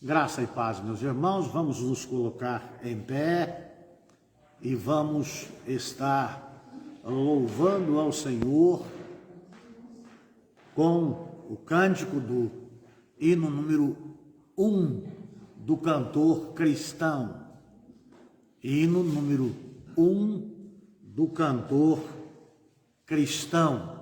Graça e paz, meus irmãos, vamos nos colocar em pé e vamos estar louvando ao Senhor com o cântico do hino número 1 do cantor cristão. Hino número 1 do cantor cristão.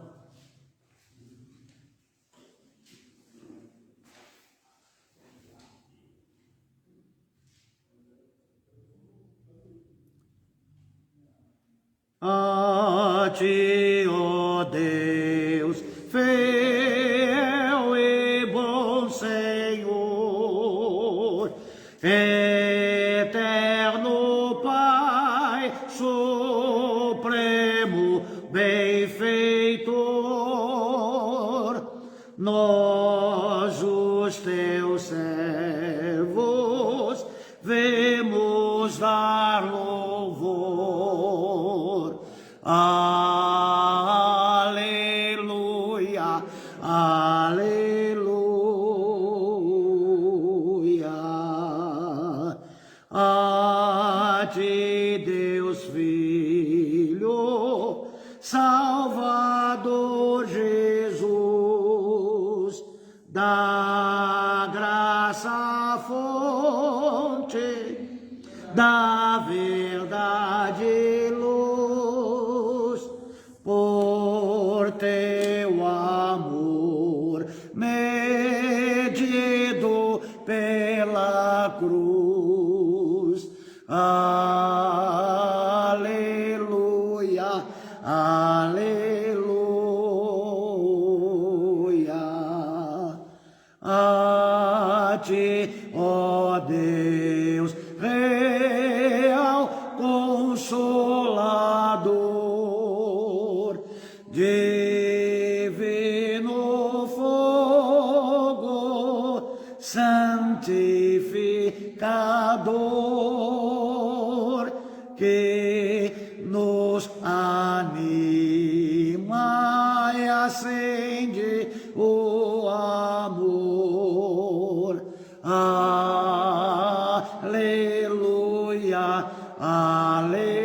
A ti, ó Deus, fiel e bom Senhor, eterno Pai, supremo benfeitor, nós, os teus servos, vemos dar louvor. Aleluia, aleluia. A ti, Deus Filho, Salvador Jesus, da graça fonte, da verdade e luz, por teu amor medido pela cruz. Aleluia, aleluia. A ti, ó Deus, real Consolador, divino fogo, santificador, que nos anima e acende o amor. Aleluia, aleluia.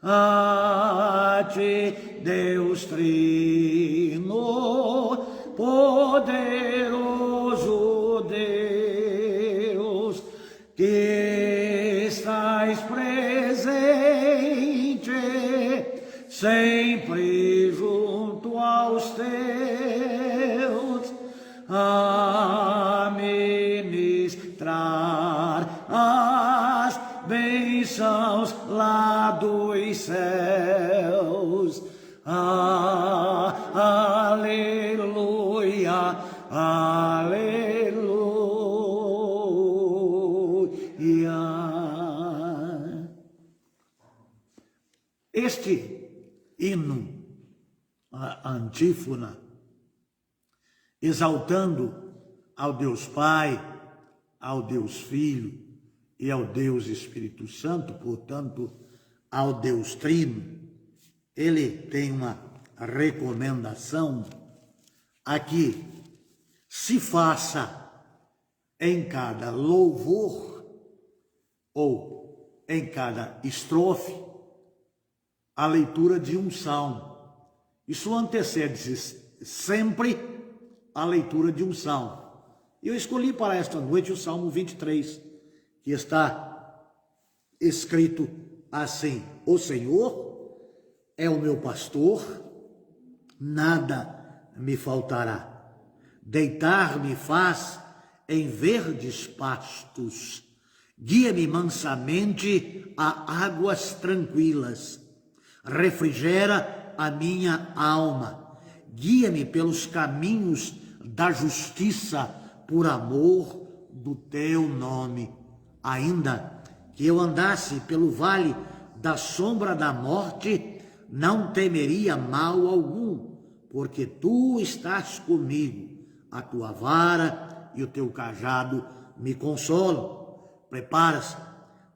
A ti, Deus Trino, poderoso Deus, que estás presente sempre junto aos teus, a ministrar as bênçãos lá dos céus. Aleluia, aleluia. Este hino, a antífona, exaltando ao Deus Pai, ao Deus Filho e ao Deus Espírito Santo, portanto, ao Deus Trino, ele tem uma recomendação a que se faça em cada louvor ou em cada estrofe a leitura de um salmo. Isso antecede sempre a leitura de um salmo. Eu escolhi para esta noite o Salmo 23, que está escrito assim: O Senhor é o meu pastor, nada me faltará. Deitar-me faz em verdes pastos, guia-me mansamente a águas tranquilas, refrigera a minha alma, guia-me pelos caminhos da justiça, por amor do teu nome. Ainda que eu andasse pelo vale da sombra da morte, não temeria mal algum, porque tu estás comigo, a tua vara e o teu cajado me consolam. Preparas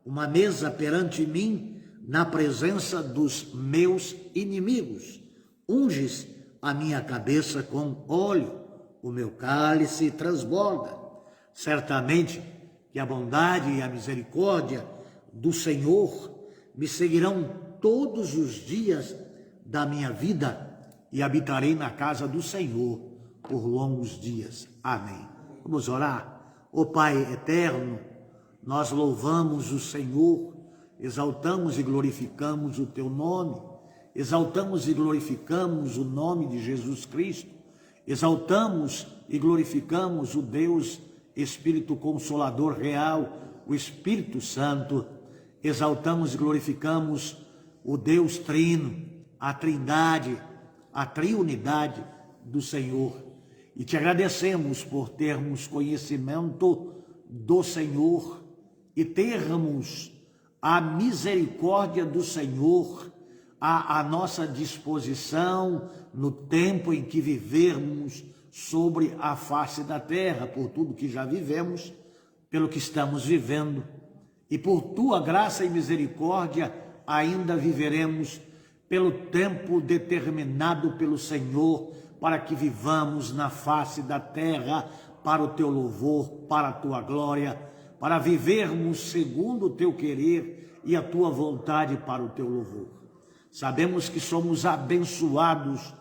uma mesa perante mim na presença dos meus inimigos, unges a minha cabeça com óleo, o meu cálice transborda. Certamente que a bondade e a misericórdia do Senhor me seguirão todos os dias da minha vida e habitarei na casa do Senhor por longos dias. Amém. Vamos orar. Ó Pai eterno, nós louvamos o Senhor, exaltamos e glorificamos o Teu nome, exaltamos e glorificamos o nome de Jesus Cristo, exaltamos e glorificamos o Deus Espírito Consolador real, o Espírito Santo, exaltamos e glorificamos o Deus Trino, a Trindade, a Triunidade do Senhor. E te agradecemos por termos conhecimento do Senhor e termos a misericórdia do Senhor à nossa disposição no tempo em que vivermos sobre a face da terra, por tudo que já vivemos, pelo que estamos vivendo, e por tua graça e misericórdia ainda viveremos pelo tempo determinado pelo Senhor, para que vivamos na face da terra para o teu louvor, para a tua glória, para vivermos segundo o teu querer e a tua vontade para o teu louvor. Sabemos que somos abençoados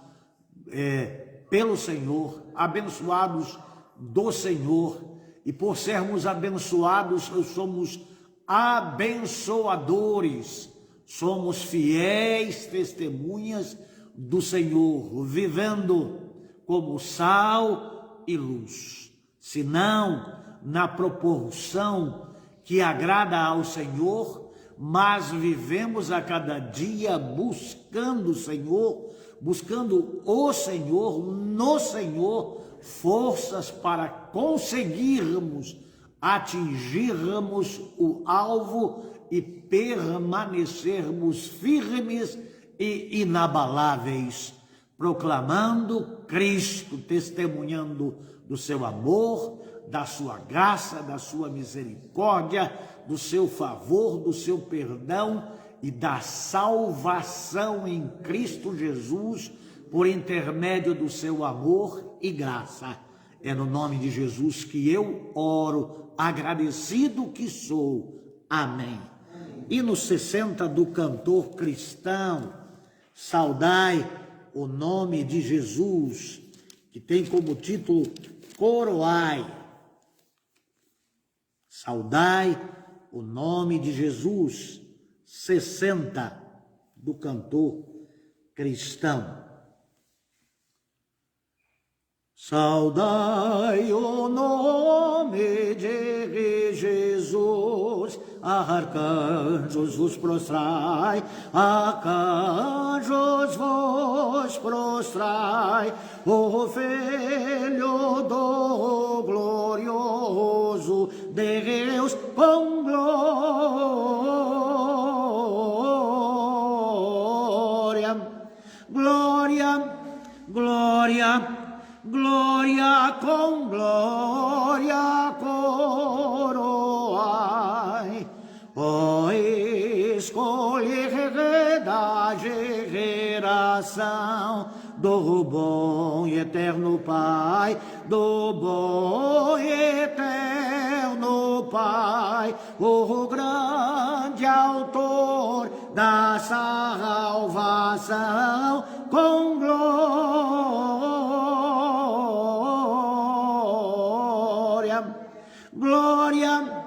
pelo Senhor, abençoados do Senhor, e por sermos abençoados, somos abençoadores, somos fiéis testemunhas do Senhor, vivendo como sal e luz, se não na proporção que agrada ao Senhor, mas vivemos a cada dia buscando o Senhor, buscando o Senhor, no Senhor, forças para conseguirmos atingirmos o alvo e permanecermos firmes e inabaláveis, proclamando Cristo, testemunhando do seu amor, da sua graça, da sua misericórdia, do seu favor, do seu perdão e da salvação em Cristo Jesus, por intermédio do seu amor e graça. É no nome de Jesus que eu oro, agradecido que sou. Amém. Hino 60 do cantor cristão, saudai o nome de Jesus, que tem como título Coroai. Saudai o nome de Jesus, 60 do cantor cristão. Saudai o nome de Jesus, arcanjos vos prostrai, arcanjos vos prostrai, o Filho do glorioso Deus com glória, glória, glória, glória com glória coroai, ó escolher da geração do bom e eterno Pai, do bom e eterno Pai, o grande autor da salvação com glória, glória,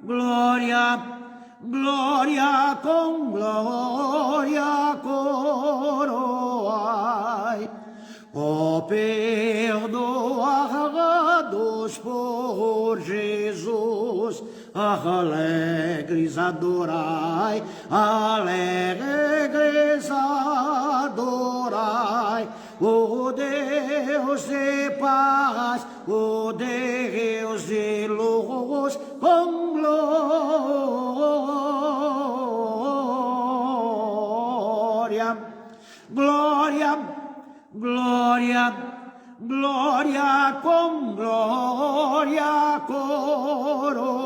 glória, glória com glória coroai, ó perdoados por Jesus, alegres adorai, alegres adorai, o Deus de paz, o Deus de luz, com glória, glória, glória, glória com glória coroai,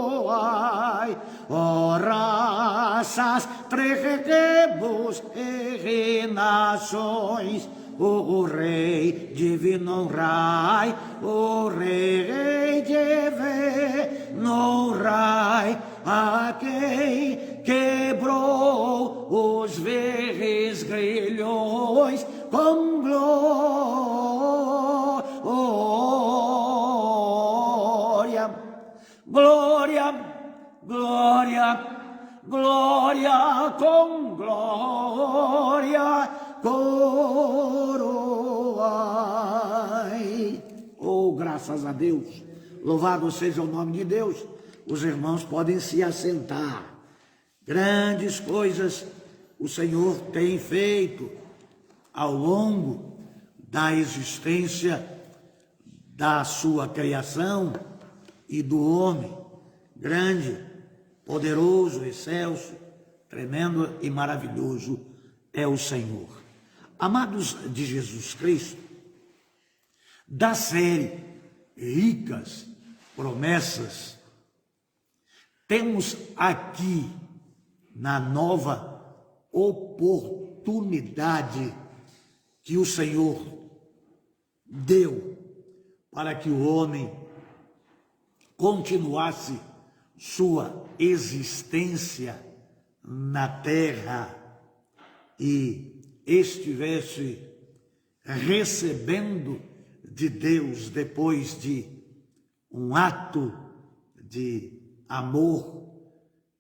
ó raças, tribos e nações, o Rei divino Rai, o Rei divino Rai, a quem quebrou os verdes grilhões com glória, glória, glória, glória, com glória, coroai. Oh, graças a Deus, louvado seja o nome de Deus. Os irmãos podem se assentar. Grandes coisas o Senhor tem feito ao longo da existência da sua criação e do homem. Grande, poderoso, excelso, tremendo e maravilhoso é o Senhor. Amados de Jesus Cristo, da série Ricas Promessas, temos aqui na nova oportunidade que o Senhor deu para que o homem continuasse sua existência na terra e estivesse recebendo de Deus, depois de um ato de amor,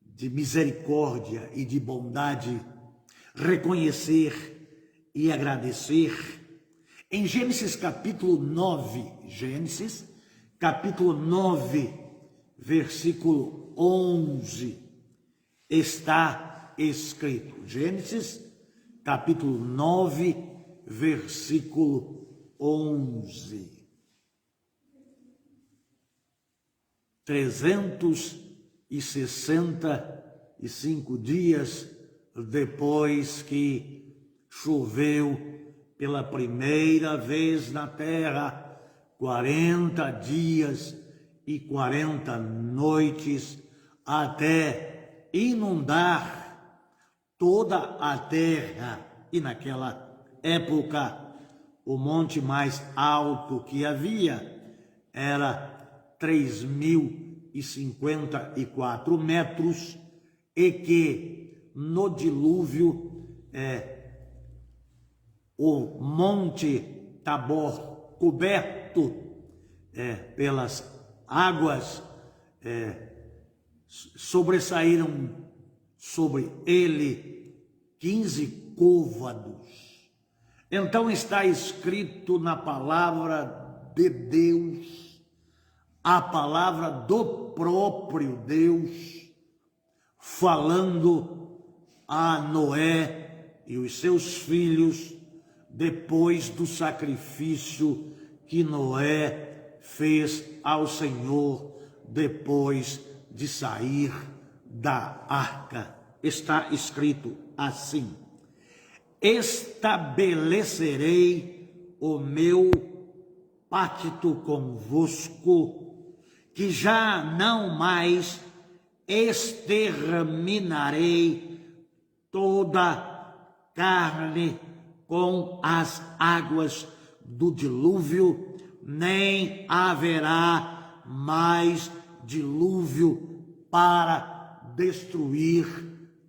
de misericórdia e de bondade, reconhecer e agradecer. Em Gênesis capítulo 9, versículo 11, está escrito. Gênesis capítulo 9, versículo 11. 365 dias depois que choveu pela primeira vez na terra, 40 dias e 40 noites, até inundar toda a terra. E naquela época, o monte mais alto que havia era 3.054 metros, e que no dilúvio o monte Tabor, coberto pelas águas, sobressaíram sobre ele 15 côvados. Então está escrito na palavra de Deus, a palavra do próprio Deus, falando a Noé e os seus filhos, depois do sacrifício que Noé fez ao Senhor, depois de sair da arca. Está escrito assim: estabelecerei o meu pacto convosco, que já não mais exterminarei toda carne com as águas do dilúvio, nem haverá mais dilúvio para destruir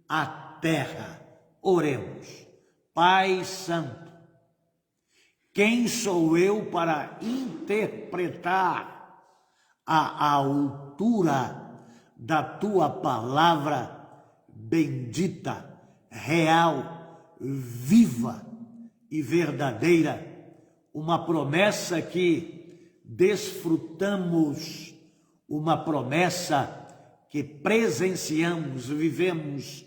a terra. Oremos. Pai Santo, quem sou eu para interpretar a altura da tua palavra bendita, real, viva e verdadeira, uma promessa que desfrutamos, uma promessa que presenciamos, vivemos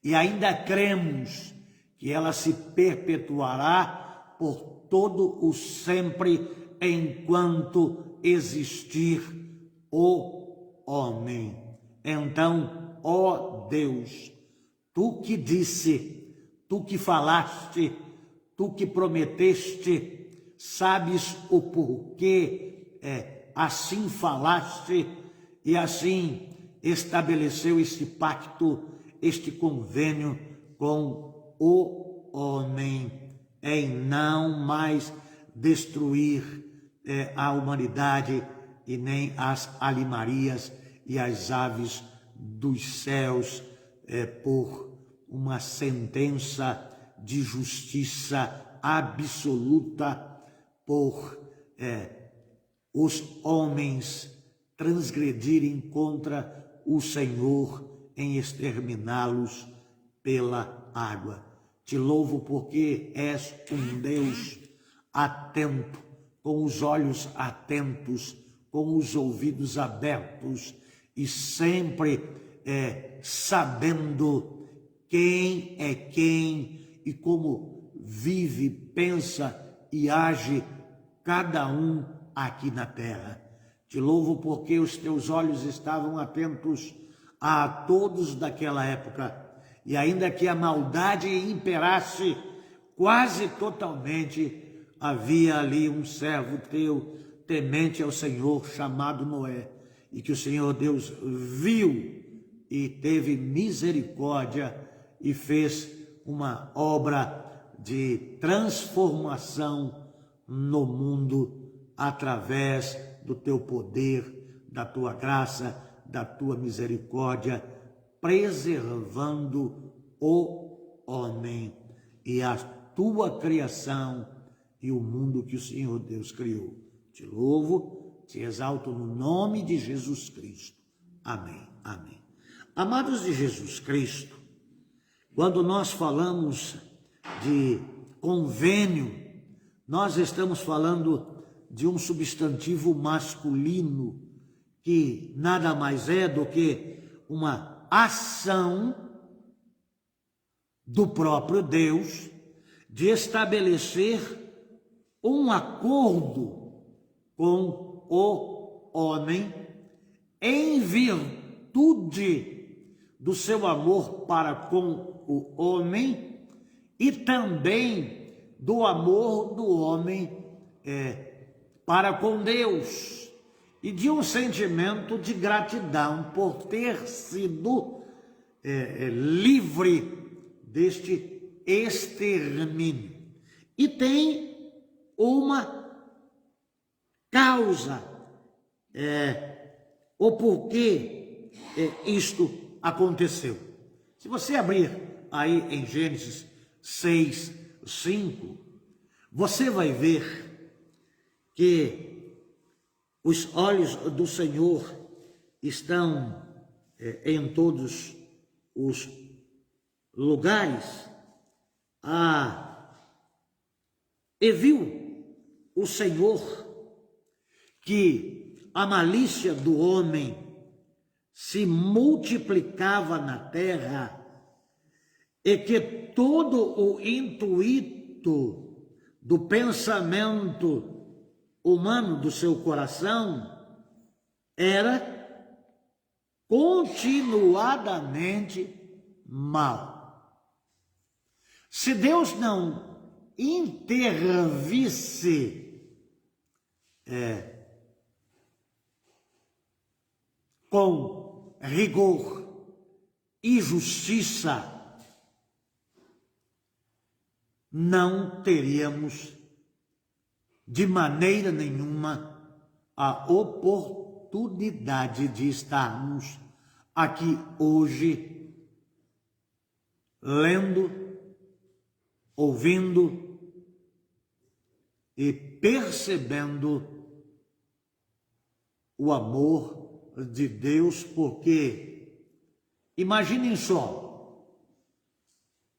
e ainda cremos que ela se perpetuará por todo o sempre, enquanto existir o homem. Então, ó Deus, tu que disse, tu que falaste, tu que prometeste, sabes o porquê assim falaste e assim estabeleceu este pacto, este convênio com o homem. em não mais destruir a humanidade e nem as alimarias e as aves dos céus por uma sentença de justiça absoluta, por os homens transgredirem contra o Senhor em exterminá-los pela água. Te louvo porque és um Deus atento, com os olhos atentos, com os ouvidos abertos e sempre sabendo quem é quem e como vive, pensa e age cada um aqui na terra. Te louvo porque os teus olhos estavam atentos a todos daquela época, e ainda que a maldade imperasse quase totalmente, havia ali um servo teu, temente ao Senhor, chamado Noé, e que o Senhor Deus viu e teve misericórdia e fez uma obra de transformação no mundo através do teu poder, da tua graça, da tua misericórdia, preservando o homem e a tua criação e o mundo que o Senhor Deus criou. Te louvo, te exalto no nome de Jesus Cristo. Amém, amém. Amados de Jesus Cristo, quando nós falamos de convênio, nós estamos falando de um substantivo masculino, que nada mais é do que uma ação do próprio Deus de estabelecer um acordo com o homem em virtude do seu amor para com o homem e também do amor do homem para com Deus e de um sentimento de gratidão por ter sido livre deste extermínio. E tem uma causa, o porquê isto aconteceu. Se você abrir aí em Gênesis 6, 5, você vai ver que os olhos do Senhor estão em todos os lugares. E viu o Senhor que a malícia do homem se multiplicava na terra e que todo o intuito do pensamento humano, do seu coração, era continuadamente mal. Se Deus não intervisse com rigor e justiça, não teríamos de maneira nenhuma a oportunidade de estarmos aqui hoje lendo, ouvindo e percebendo o amor de Deus, porque imaginem só,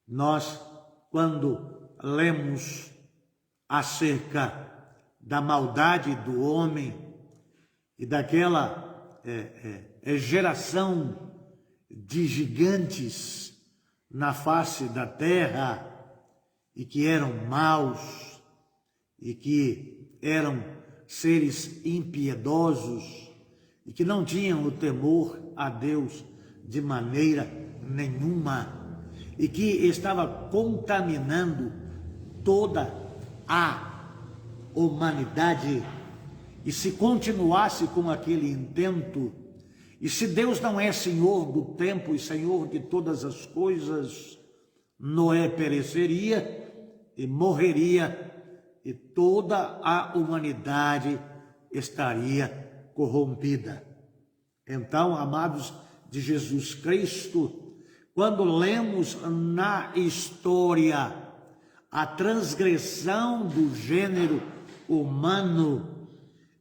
nós quando lemos acerca da maldade do homem e daquela geração de gigantes na face da terra e que eram maus e que eram seres impiedosos e que não tinham o temor a Deus de maneira nenhuma e que estava contaminando toda a humanidade. E se continuasse com aquele intento, e se Deus não é Senhor do tempo e Senhor de todas as coisas, Noé pereceria e morreria, e toda a humanidade estaria corrompida. Então, amados de Jesus Cristo, quando lemos na história a transgressão do gênero humano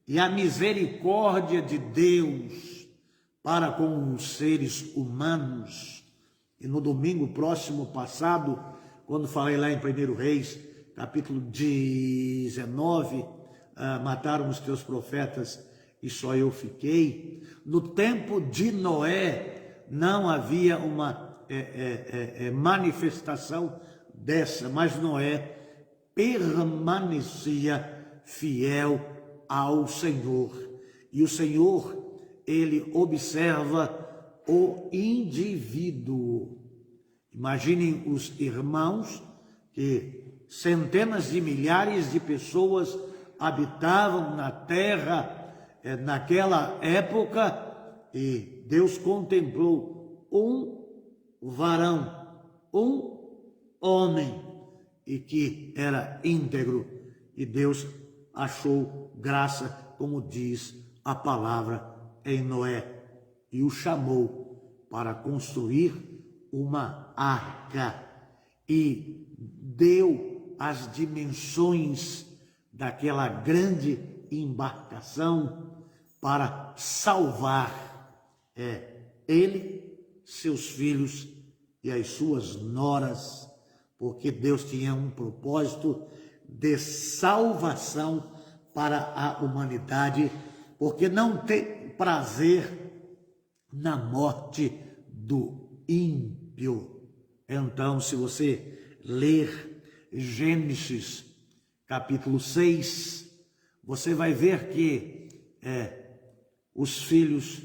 e a misericórdia de Deus para com os seres humanos, e no domingo próximo passado, quando falei lá em 1 Reis, capítulo 19, mataram os teus profetas e só eu fiquei. No tempo de Noé não havia uma manifestação dessa, mas Noé permanecia fiel ao Senhor. E o Senhor, ele observa o indivíduo. Imaginem os irmãos que centenas de milhares de pessoas habitavam na terra naquela época, e Deus contemplou um varão, um homem, e que era íntegro, e Deus achou graça, como diz a palavra, em Noé, e o chamou para construir uma arca, e deu as dimensões daquela grande embarcação para salvar ele, seus filhos e as suas noras, porque Deus tinha um propósito de salvação para a humanidade, porque não tem prazer na morte do ímpio. Então, se você ler Gênesis capítulo 6, você vai ver que os filhos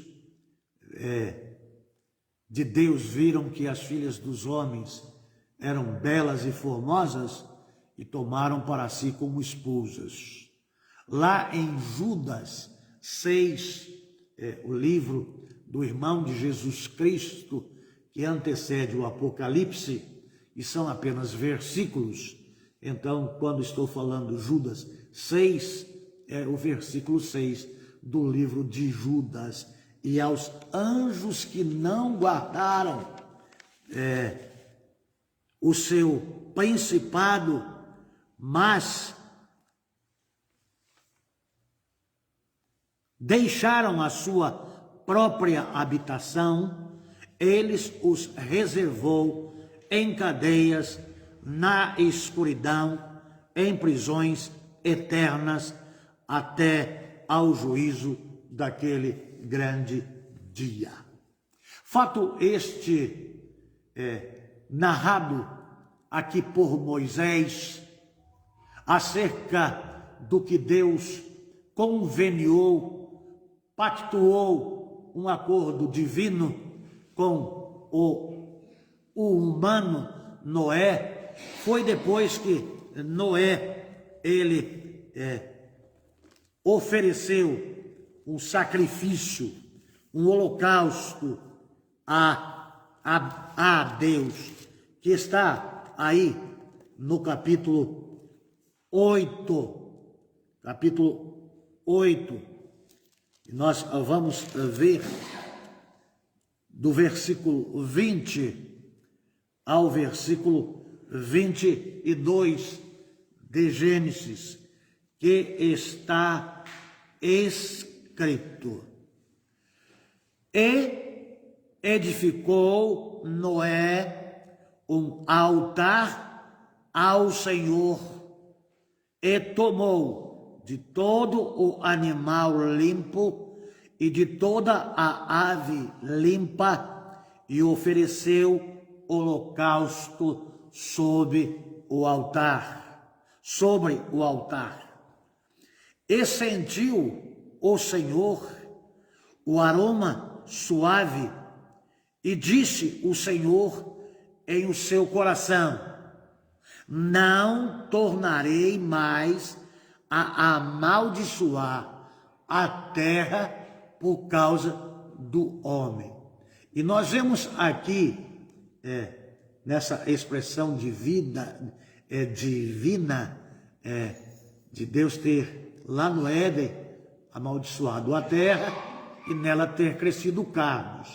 de Deus viram que as filhas dos homens eram belas e formosas e tomaram para si como esposas. Lá em Judas 6, o livro do irmão de Jesus Cristo, que antecede o Apocalipse, e são apenas versículos. Então, quando estou falando Judas 6, é o versículo 6 do livro de Judas. E aos anjos que não guardaram o seu principado, mas deixaram a sua própria habitação, eles os reservou em cadeias, na escuridão, em prisões eternas, até ao juízo daquele grande dia. Fato este narrado aqui por Moisés, acerca do que Deus conveniou, pactuou um acordo divino com o humano Noé, foi depois que Noé, ele ofereceu um sacrifício, um holocausto a Deus, que está aí no capítulo 8, e nós vamos ver do versículo 20 ao versículo 22 de Gênesis, que está escrito: E edificou Noé um altar ao Senhor, e tomou de todo o animal limpo e de toda a ave limpa, e ofereceu holocausto sobre o altar. E sentiu o Senhor o aroma suave, e disse o Senhor em o seu coração: não tornarei mais a amaldiçoar a terra por causa do homem. E nós vemos aqui, nessa expressão de vida, divina, de Deus ter lá no Éden amaldiçoado a terra e nela ter crescido cardos.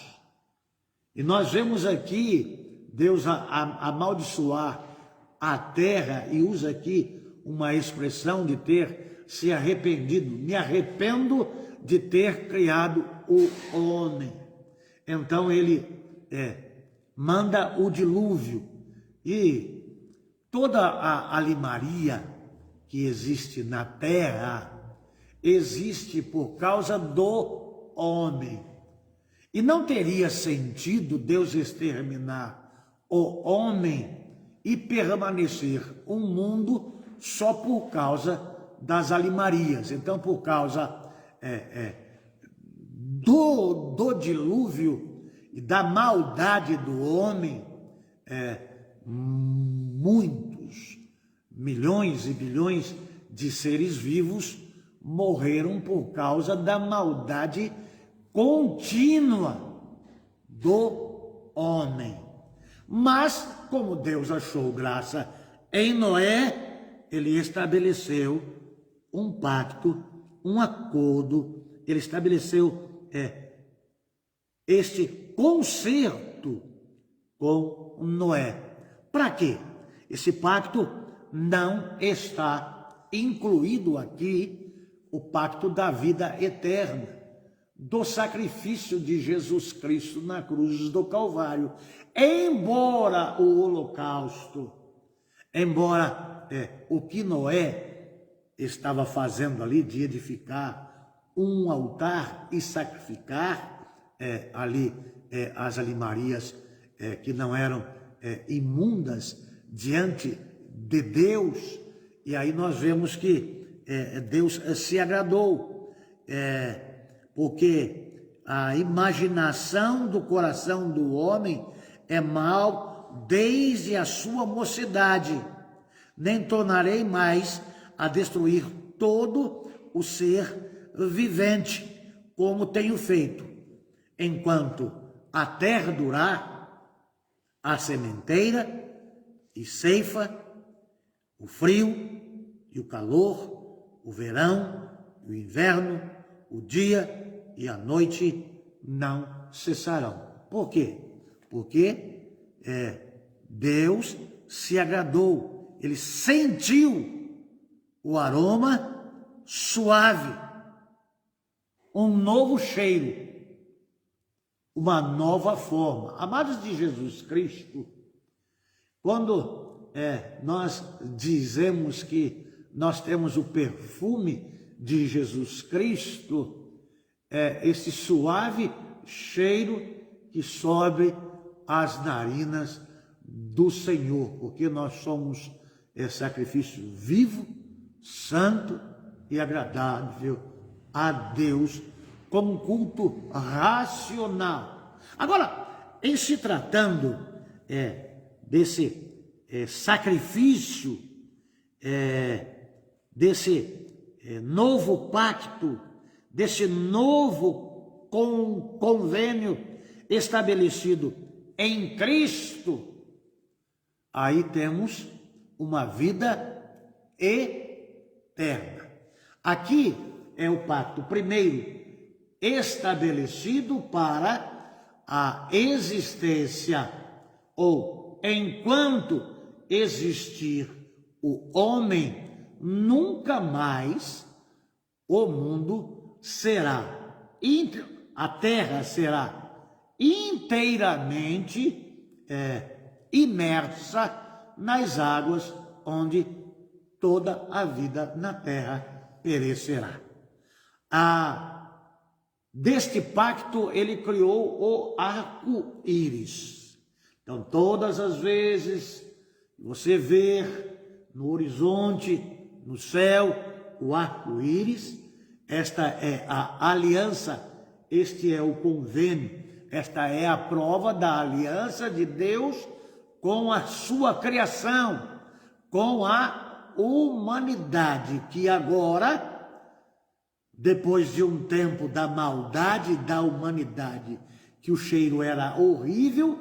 E nós vemos aqui Deus amaldiçoar a terra e usa aqui uma expressão de ter se arrependido. Me arrependo de ter criado o homem. Então ele manda o dilúvio e toda a alimaria que existe na terra existe por causa do homem. E não teria sentido Deus exterminar o homem e permanecer um mundo só por causa das alimarias. Então, por causa do dilúvio e da maldade do homem, muitos milhões e bilhões de seres vivos morreram por causa da maldade contínua do homem. Mas, como Deus achou graça em Noé, ele estabeleceu um pacto, um acordo, ele estabeleceu este concerto com Noé. Para quê? Esse pacto não está incluído aqui, o pacto da vida eterna, do sacrifício de Jesus Cristo na cruz do Calvário. Embora o holocausto, o que Noé estava fazendo ali de edificar um altar e sacrificar ali as alimarias que não eram imundas diante de Deus, e aí nós vemos que Deus se agradou, porque a imaginação do coração do homem é mal desde a sua mocidade. Nem tornarei mais a destruir todo o ser vivente, como tenho feito. Enquanto a terra durar, a sementeira e ceifa, o frio e o calor, o verão e o inverno, o dia e a noite não cessarão. Por quê? Porque Deus se agradou, ele sentiu o aroma suave, um novo cheiro, uma nova forma. Amados de Jesus Cristo, quando nós dizemos que nós temos o perfume de Jesus Cristo, esse suave cheiro que sobe as narinas do Senhor, porque nós somos sacrifício vivo, santo e agradável a Deus, como um culto racional. Agora, em se tratando desse sacrifício, desse novo pacto, desse novo convênio estabelecido em Cristo, aí temos uma vida eterna. Aqui é o pacto primeiro estabelecido para a existência, ou enquanto existir o homem, nunca mais o mundo será, a terra será inteiramente imersa nas águas, onde toda a vida na terra perecerá. Deste pacto ele criou o arco-íris. Então, todas as vezes que você ver no horizonte, no céu, o arco-íris, esta é a aliança, este é o convênio, esta é a prova da aliança de Deus com a sua criação, com a humanidade, que agora, depois de um tempo da maldade da humanidade, que o cheiro era horrível,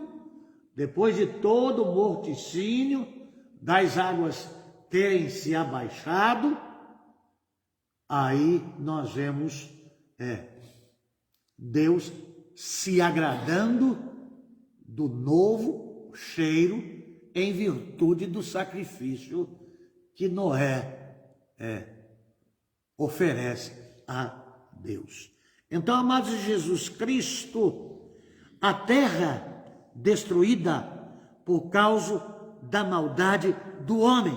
depois de todo o morticínio, das águas terem se abaixado, aí nós vemos Deus se agradando do novo cheiro em virtude do sacrifício que Noé oferece a Deus. Então, amados de Jesus Cristo, a terra destruída por causa da maldade do homem.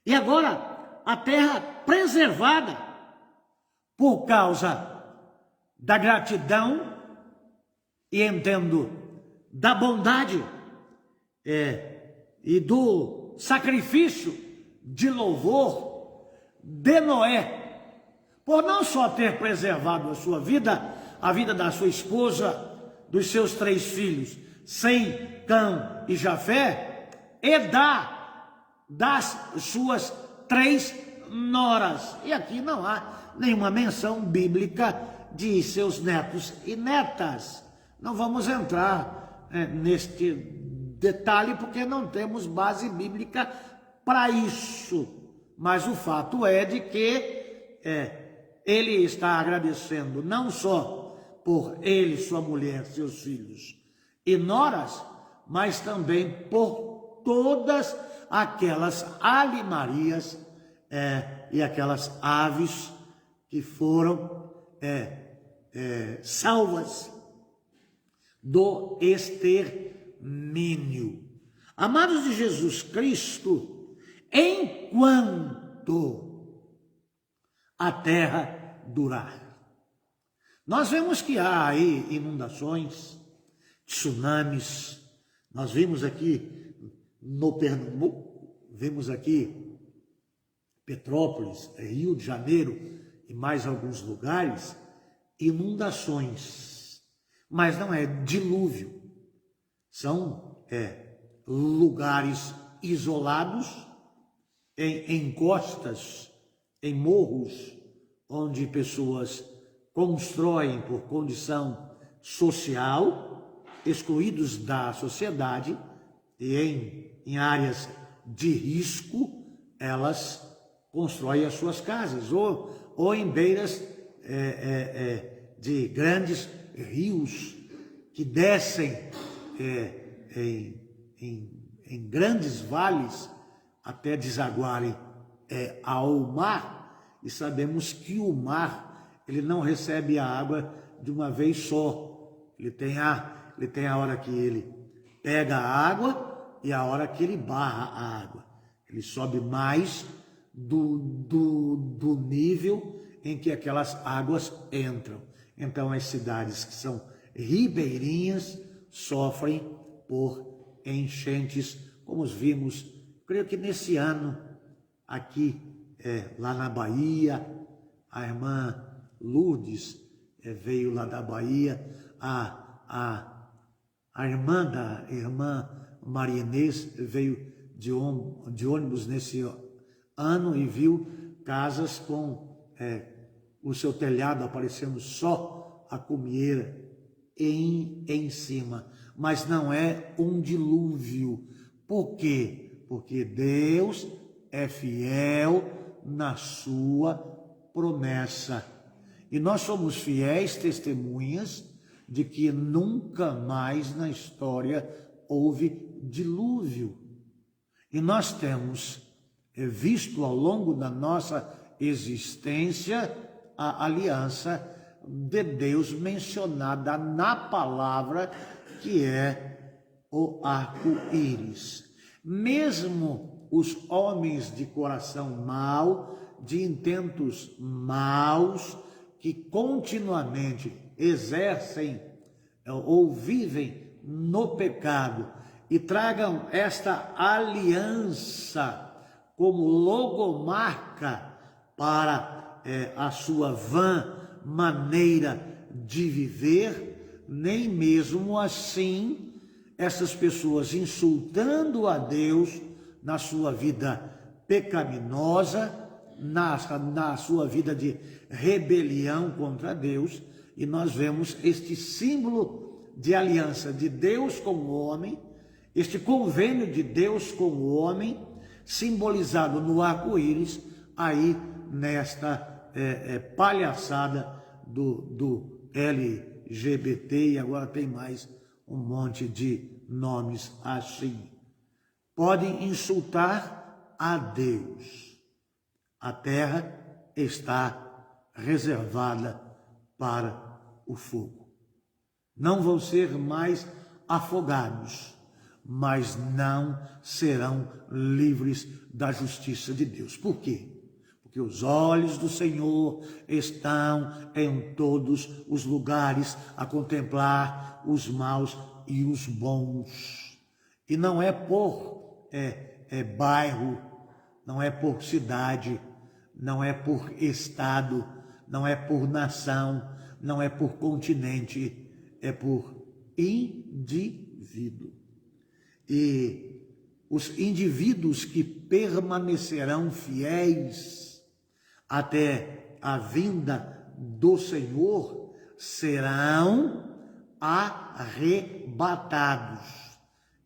E agora, a terra preservada por causa da gratidão e entendo da bondade e do sacrifício de louvor de Noé, por não só ter preservado a sua vida, a vida da sua esposa, dos seus 3 filhos, Sem, Cã e Jafé, e das suas 3 noras. E aqui não há nenhuma menção bíblica de seus netos e netas. Não vamos entrar neste detalhe, porque não temos base bíblica para isso. Mas o fato é de que ele está agradecendo não só por ele, sua mulher, seus filhos e noras, mas também por todas aquelas alimarias e aquelas aves que foram salvas do extermínio. Amados de Jesus Cristo, enquanto a terra durar. Nós vemos que há aí inundações, tsunamis. Nós vimos aqui no Pernambuco, vemos aqui Petrópolis, Rio de Janeiro e mais alguns lugares, inundações. Mas não é dilúvio, são lugares isolados, em encostas, em morros, onde pessoas constroem por condição social, excluídos da sociedade, e em áreas de risco, elas constroem as suas casas, ou em beiras de grandes rios que descem em grandes vales até desaguarem ao mar. E sabemos que o mar, ele não recebe a água de uma vez só. Ele tem a hora que ele pega a água e a hora que ele barra a água. Ele sobe mais do nível em que aquelas águas entram. Então as cidades que são ribeirinhas sofrem por enchentes, como vimos, creio que nesse ano, aqui, lá na Bahia. A irmã Lourdes veio lá da Bahia, a irmã Maria Inês veio de ônibus nesse ano e viu casas com o seu telhado aparecendo só a cumieira em cima. Mas não é um dilúvio. Por quê? Porque Deus é fiel na sua promessa. E nós somos fiéis testemunhas de que nunca mais na história houve dilúvio. E nós temos visto ao longo da nossa existência a aliança de Deus mencionada na palavra, que é o arco-íris. Mesmo os homens de coração mau, de intentos maus, que continuamente exercem ou vivem no pecado e tragam esta aliança como logomarca para a sua vã maneira de viver, nem mesmo assim essas pessoas insultando a Deus na sua vida pecaminosa, na sua vida de rebelião contra Deus, e nós vemos este símbolo de aliança de Deus com o homem Este convênio de Deus com o homem, simbolizado no arco-íris, aí nesta palhaçada do LGBT, e agora tem mais um monte de nomes assim. Podem insultar a Deus. A terra está reservada para o fogo. Não vão ser mais afogados, mas não serão livres da justiça de Deus. Por quê? Porque os olhos do Senhor estão em todos os lugares a contemplar os maus e os bons. E não é por bairro, não é por cidade, não é por estado, não é por nação, não é por continente, é por indivíduo. E os indivíduos que permanecerão fiéis até a vinda do Senhor serão arrebatados.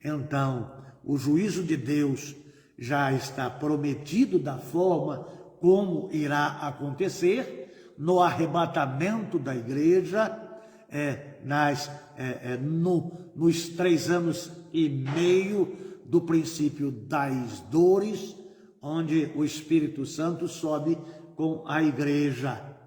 Então, o juízo de Deus já está prometido da forma como irá acontecer no arrebatamento da igreja, nos 3 anos e meio do princípio das dores, onde o Espírito Santo sobe com a igreja.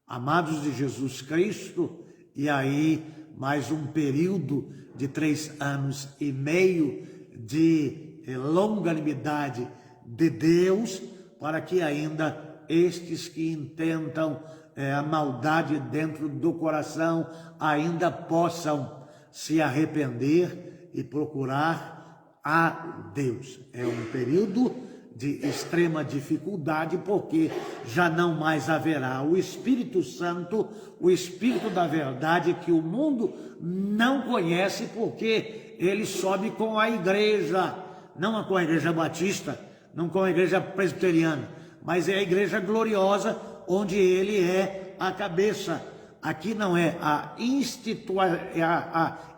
Amados de Jesus Cristo, e aí mais um período de 3 anos e meio de longanimidade de Deus, para que ainda estes que intentam a maldade dentro do coração ainda possam se arrepender e procurar a Deus. É um período de extrema dificuldade, porque já não mais haverá o Espírito Santo, o Espírito da verdade, que o mundo não conhece, porque ele sobe com a igreja, não com a igreja batista, não com a igreja presbiteriana, mas é a igreja gloriosa, onde ele é a cabeça. Aqui não é a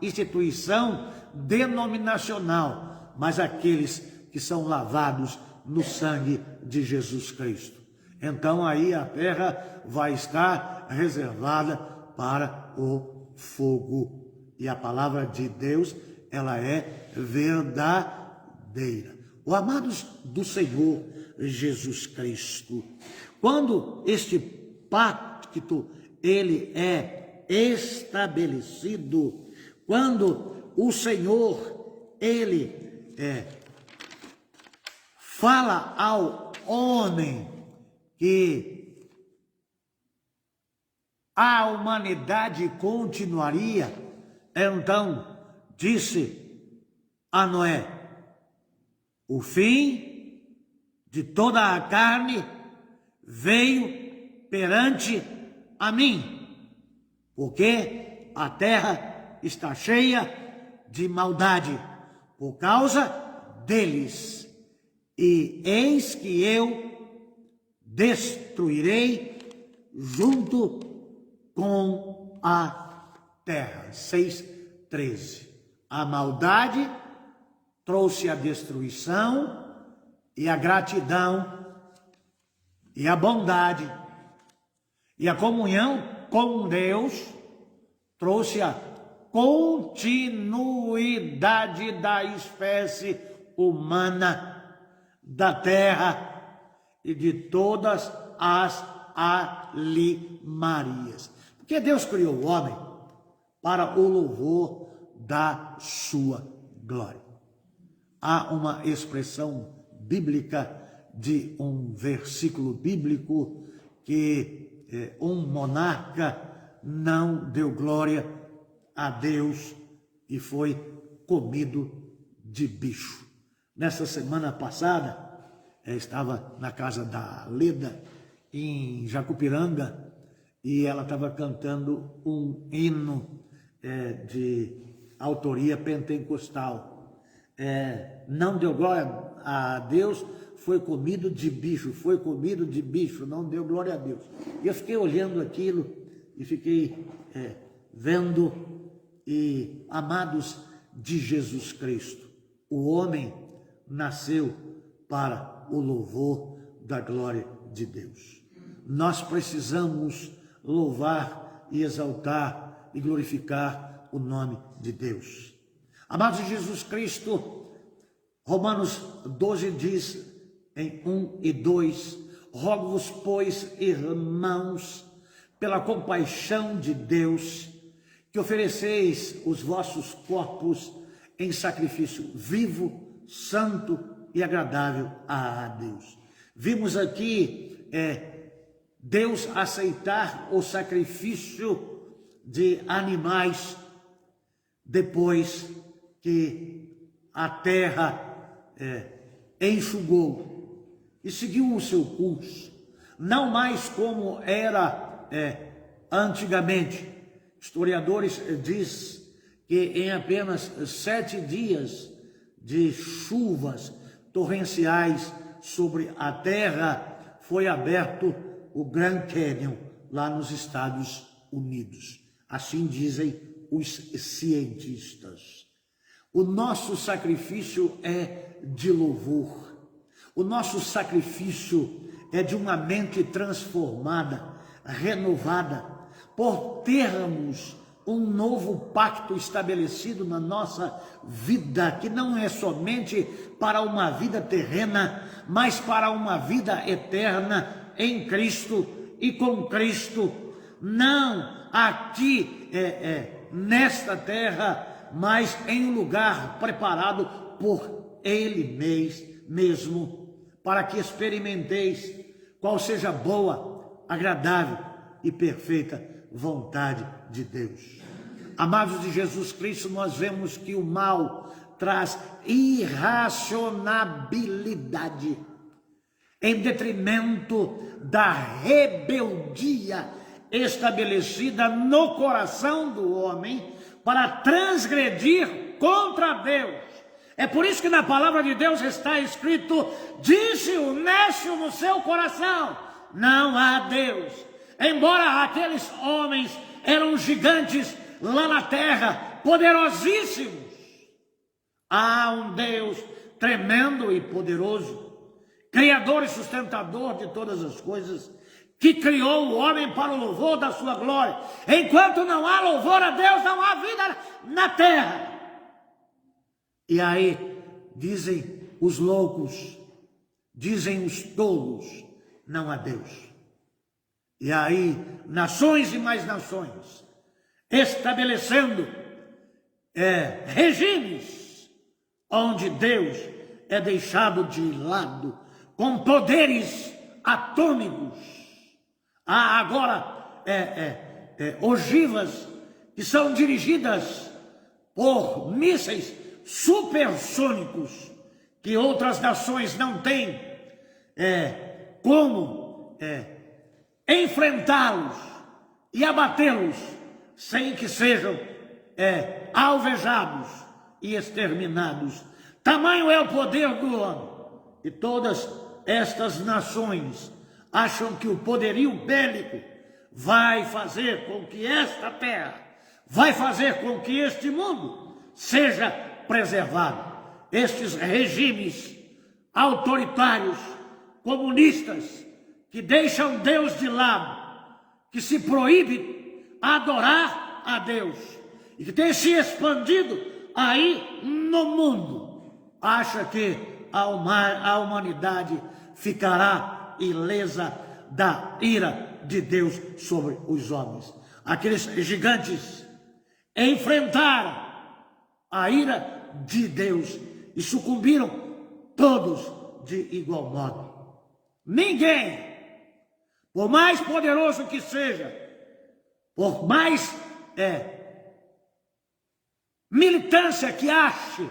instituição denominacional, mas aqueles que são lavados no sangue de Jesus Cristo. Então aí a terra vai estar reservada para o fogo. E a palavra de Deus, ela é verdadeira. Os amados do Senhor Jesus Cristo, quando este pacto ele é estabelecido, quando o Senhor ele fala ao homem que a humanidade continuaria, então disse a Noé: o fim de toda a carne veio perante a mim, porque a terra está cheia de maldade por causa deles. E eis que eu destruirei junto com a terra. 6:13. A maldade trouxe a destruição, e a gratidão, e a bondade, e a comunhão com Deus trouxe a continuidade da espécie humana, da terra e de todas as alimarias. Porque Deus criou o homem para o louvor da sua glória. Há uma expressão bíblica de um versículo bíblico que um monarca não deu glória a Deus e foi comido de bicho. Nessa semana passada, estava na casa da Leda, em Jacupiranga, e ela estava cantando um hino de autoria pentecostal. Não deu glória a Deus, foi comido de bicho, não deu glória a Deus. E eu fiquei olhando aquilo e fiquei vendo, e amados de Jesus Cristo, O homem nasceu para o louvor da glória de Deus. Nós precisamos louvar e exaltar e glorificar o nome de Deus. Amados de Jesus Cristo, Romanos 12 diz em 1 e 2, rogo-vos, pois, irmãos, pela compaixão de Deus, que ofereceis os vossos corpos em sacrifício vivo, santo e agradável a Deus. Vimos aqui Deus aceitar o sacrifício de animais depois que a terra enxugou e seguiu o seu curso, não mais como era antigamente. Historiadores dizem que em apenas 7 dias de chuvas torrenciais sobre a terra foi aberto o Grand Canyon lá nos Estados Unidos. Assim dizem os cientistas. O nosso sacrifício é de louvor. O nosso sacrifício é de uma mente transformada, renovada, por termos um novo pacto estabelecido na nossa vida, que não é somente para uma vida terrena, mas para uma vida eterna em Cristo e com Cristo, não aqui nesta terra, mas em um lugar preparado por Ele mesmo, para que experimenteis qual seja a boa, agradável e perfeita vontade de Deus. Amados de Jesus Cristo, nós vemos que o mal traz irracionalidade em detrimento da rebeldia estabelecida no coração do homem para transgredir contra Deus. É por isso que na palavra de Deus está escrito: disse o nécio no seu coração, não há Deus. Embora aqueles homens eram gigantes lá na terra, poderosíssimos, há um Deus tremendo e poderoso, Criador e sustentador de todas as coisas, que criou o homem para o louvor da sua glória. Enquanto não há louvor a Deus, não há vida na terra. E aí, dizem os loucos, dizem os tolos, não há Deus. E aí, nações e mais nações, estabelecendo regimes onde Deus é deixado de lado, com poderes atômicos. Há agora ogivas que são dirigidas por mísseis supersônicos, que outras nações não têm como enfrentá-los e abatê-los sem que sejam alvejados e exterminados. Tamanho é o poder do homem. E todas estas nações acham que o poderio bélico vai fazer com que esta terra, vai fazer com que este mundo seja preservado. Estes regimes autoritários, comunistas, que deixam Deus de lado, que se proíbe adorar a Deus e que tem se expandido aí no mundo, acha que a humanidade ficará ilesa da ira de Deus sobre os homens. Aqueles gigantes enfrentaram a ira de Deus e sucumbiram todos de igual modo. Ninguém, por mais poderoso que seja, por mais militância que ache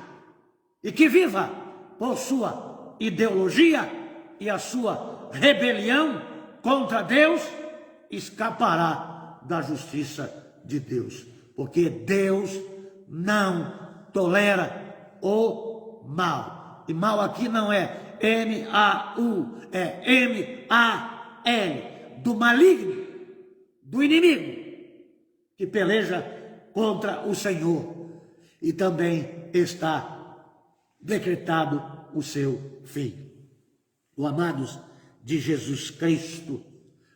e que viva por sua ideologia e a sua rebelião contra Deus, escapará da justiça de Deus, porque Deus não tolera o mal. E mal aqui não é M-A-U, é M-A-L, do maligno, do inimigo, que peleja contra o Senhor. E também está decretado o seu Filho. O amados de Jesus Cristo,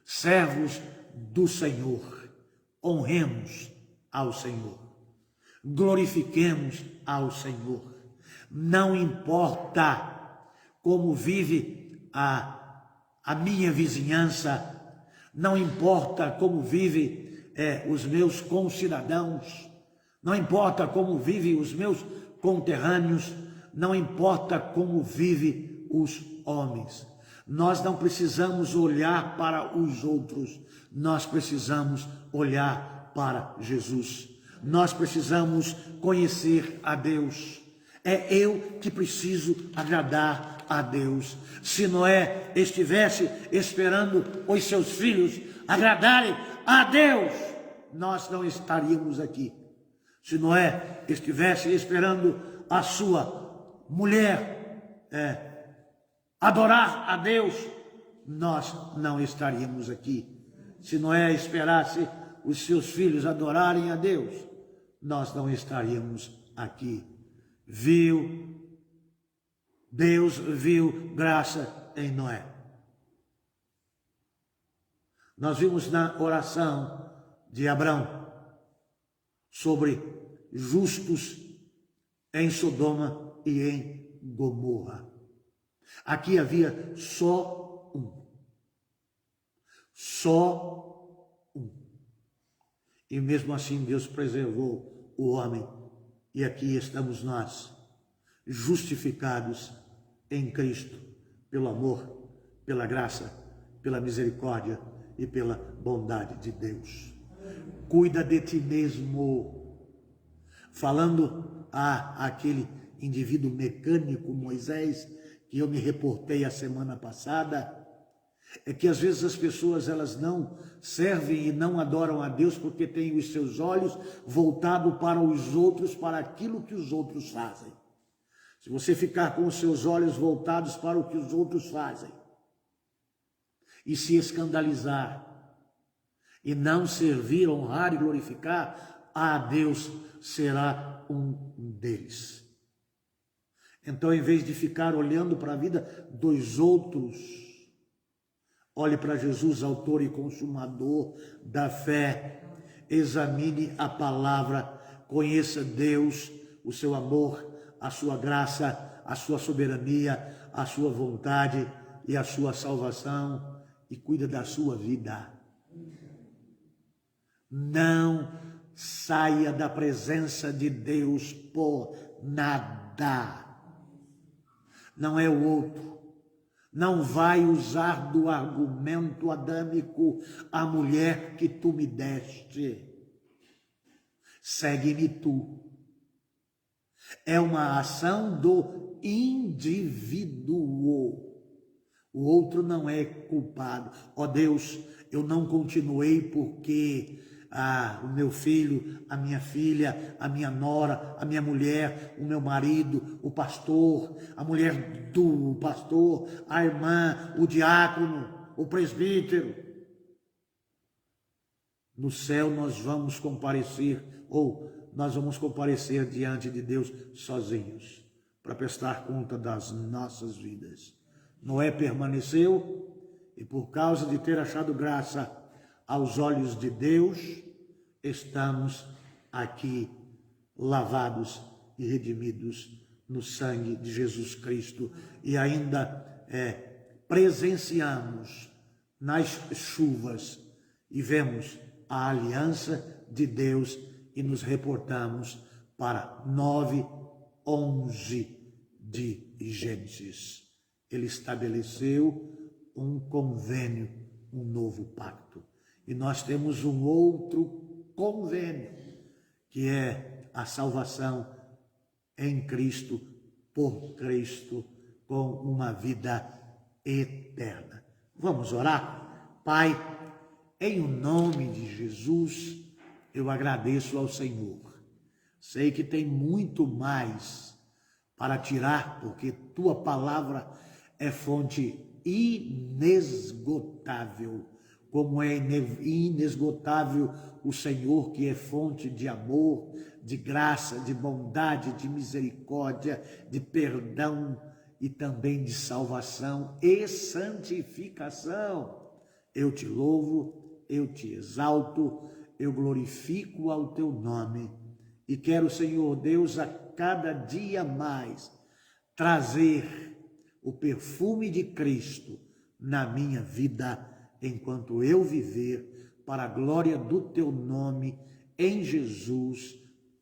servos do Senhor, honremos ao Senhor, glorifiquemos ao Senhor. Não importa como vive a minha vizinhança, não importa como vive os meus concidadãos, não importa como vivem os meus conterrâneos, não importa como vivem os homens. Nós não precisamos olhar para os outros, nós precisamos olhar para Jesus. Nós precisamos conhecer a Deus. É eu que preciso agradar a Deus. Se Noé estivesse esperando os seus filhos agradarem a Deus, nós não estaríamos aqui. Se Noé estivesse esperando a sua mulher adorar a Deus, nós não estaríamos aqui. Se Noé esperasse os seus filhos adorarem a Deus, nós não estaríamos aqui. Deus viu graça em Noé. Nós vimos na oração de Abrão sobre justos em Sodoma e em Gomorra. Aqui havia só um. E mesmo assim Deus preservou o homem. E aqui estamos nós, justificados em Cristo, pelo amor, pela graça, pela misericórdia e pela bondade de Deus. Cuida de ti mesmo. Falando àquele indivíduo mecânico, Moisés, que eu me reportei a semana passada, é que às vezes as pessoas elas não servem e não adoram a Deus porque têm os seus olhos voltados para os outros, para aquilo que os outros fazem. Se você ficar com os seus olhos voltados para o que os outros fazem e se escandalizar e não servir, honrar e glorificar a Deus, será um deles. Então, em vez de ficar olhando para a vida dos outros, olhe para Jesus, autor e consumador da fé. Examine a palavra, conheça Deus, o seu amor, a sua graça, a sua soberania, a sua vontade e a sua salvação, e cuida da sua vida. Não saia da presença de Deus por nada. Não é o outro. Não vai usar do argumento adâmico a mulher que tu me deste. Segue-me tu. É uma ação do indivíduo. O outro não é culpado. Ó Deus, eu não continuei porque o meu filho, a minha filha, a minha nora, a minha mulher, o meu marido, o pastor, a mulher do pastor, a irmã, o diácono, o presbítero. No céu nós vamos comparecer, nós vamos comparecer diante de Deus sozinhos, para prestar conta das nossas vidas. Noé permaneceu e por causa de ter achado graça aos olhos de Deus, estamos aqui lavados e redimidos no sangue de Jesus Cristo e ainda presenciamos nas chuvas e vemos a aliança de Deus e nos reportamos para 9:11 de Gênesis. Ele estabeleceu um convênio, um novo pacto. E nós temos um outro convênio, que é a salvação em Cristo, por Cristo, com uma vida eterna. Vamos orar? Pai, em o nome de Jesus, eu agradeço ao Senhor. Sei que tem muito mais para tirar, porque tua palavra é fonte inesgotável, como é inesgotável o Senhor, que é fonte de amor, de graça, de bondade, de misericórdia, de perdão e também de salvação e santificação. Eu te louvo, eu te exalto, eu glorifico ao teu nome e quero, Senhor Deus, a cada dia mais trazer o perfume de Cristo na minha vida, enquanto eu viver, para a glória do teu nome, em Jesus,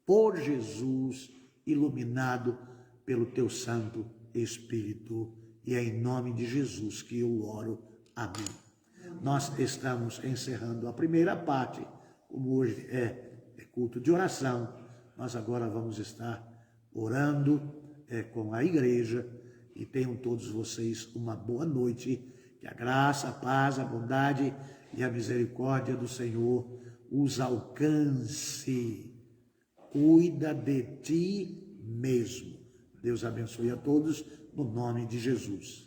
por Jesus, iluminado pelo teu Santo Espírito. E é em nome de Jesus que eu oro. Amém. Nós estamos encerrando a primeira parte, como hoje é culto de oração, nós agora vamos estar orando com a igreja, e tenham todos vocês uma boa noite, que a graça, a paz, a bondade e a misericórdia do Senhor os alcance. Cuida de ti mesmo. Deus abençoe a todos, no nome de Jesus.